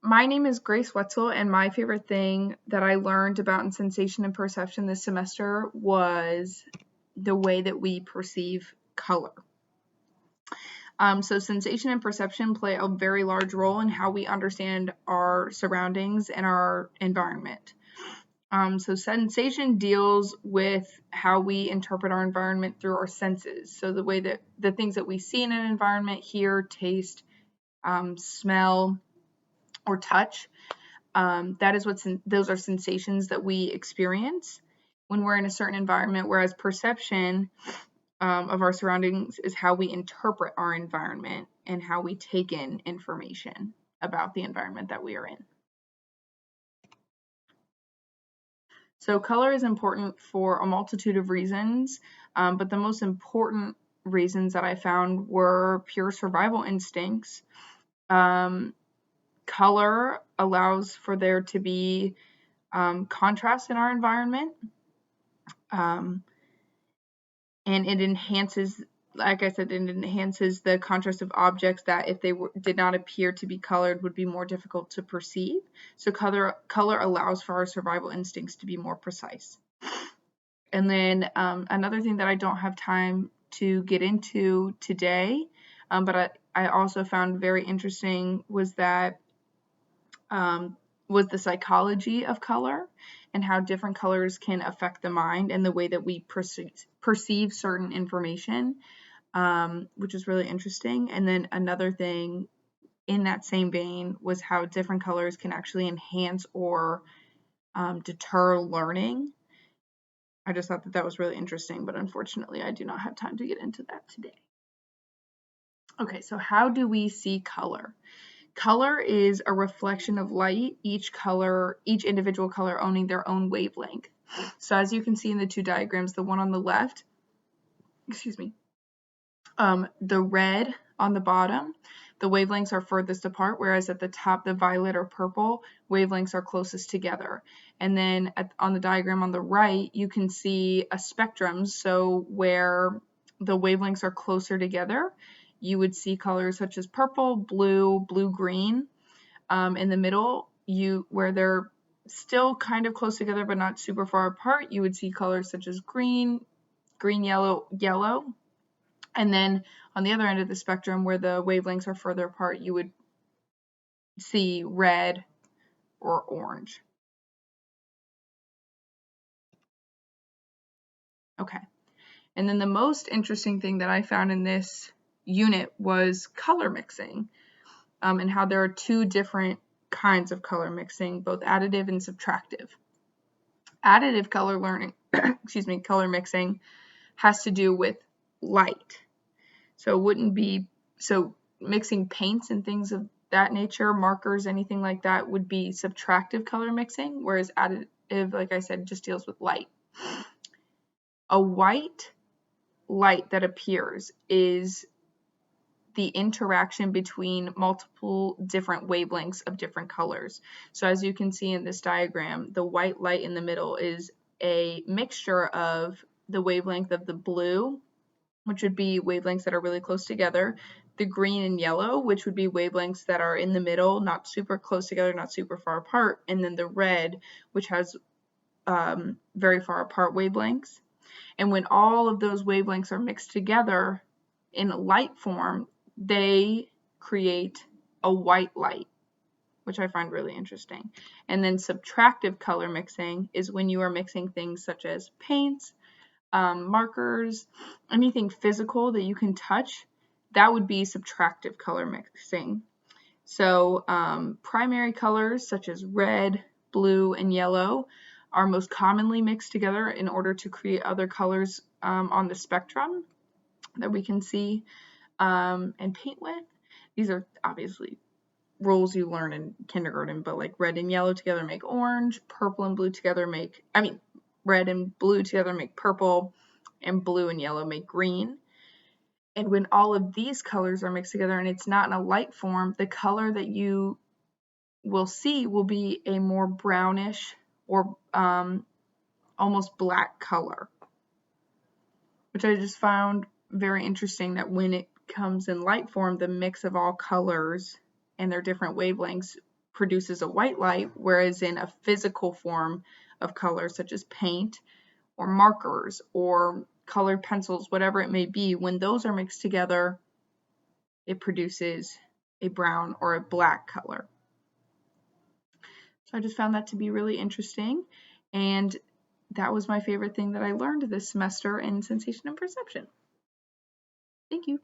My name is Grace Wetzel, and my favorite thing that I learned about in sensation and perception this semester was the way that we perceive color. So sensation and perception play a very large role in how we understand our surroundings and our environment. So sensation deals with how we interpret our environment through our senses. So the way that the things that we see in an environment, hear, taste, smell, or touch, that is those are sensations that we experience when we're in a certain environment, whereas perception of our surroundings is how we interpret our environment and how we take in information about the environment that we are in. So color is important for a multitude of reasons, but the most important reasons that I found were pure survival instincts. Color allows for there to be contrast in our environment, and it enhances, like I said, it enhances the contrast of objects that if they did not appear to be colored would be more difficult to perceive. So color allows for our survival instincts to be more precise. And then another thing that I don't have time to get into today, but I also found very interesting was that was the psychology of color and how different colors can affect the mind and the way that we perceive certain information, which is really interesting. And then another thing in that same vein was how different colors can actually enhance or deter learning. I just thought that that was really interesting, but unfortunately I do not have time to get into that today. Okay, so how do we see color? Color is a reflection of light, each individual color owning their own wavelength. So as you can see in the two diagrams, the one on the left, the red on the bottom, the wavelengths are furthest apart, whereas at the top, the violet or purple wavelengths are closest together. And then on the diagram on the right, you can see a spectrum. So where the wavelengths are closer together, you would see colors such as purple, blue, blue-green. In the middle, where they're still kind of close together but not super far apart, you would see colors such as green, green, yellow, yellow. And then on the other end of the spectrum, where the wavelengths are further apart, you would see red or orange. Okay. And then the most interesting thing that I found in this unit was color mixing, and how there are two different kinds of color mixing, both additive and subtractive. Additive color color mixing has to do with light. So it wouldn't be, so mixing paints and things of that nature, markers, anything like that would be subtractive color mixing, whereas additive, like I said, just deals with light. A white light that appears is the interaction between multiple different wavelengths of different colors. So as you can see in this diagram, the white light in the middle is a mixture of the wavelength of the blue, which would be wavelengths that are really close together, the green and yellow, which would be wavelengths that are in the middle, not super close together, not super far apart, and then the red, which has very far apart wavelengths. And when all of those wavelengths are mixed together in light form, they create a white light, which I find really interesting. And then subtractive color mixing is when you are mixing things such as paints, markers, anything physical that you can touch, that would be subtractive color mixing. So primary colors such as red, blue, and yellow are most commonly mixed together in order to create other colors on the spectrum that we can see and paint with. These are obviously rules you learn in kindergarten, but like red and yellow together make orange, purple and blue together make, red and blue together make purple, and blue and yellow make green. And when all of these colors are mixed together and it's not in a light form, the color that you will see will be a more brownish or almost black color, which I just found very interesting, that when it comes in light form, the mix of all colors and their different wavelengths produces a white light, whereas in a physical form of color, such as paint or markers or colored pencils, whatever it may be, when those are mixed together, it produces a brown or a black color. So I just found that to be really interesting, and that was my favorite thing that I learned this semester in sensation and perception. Thank you.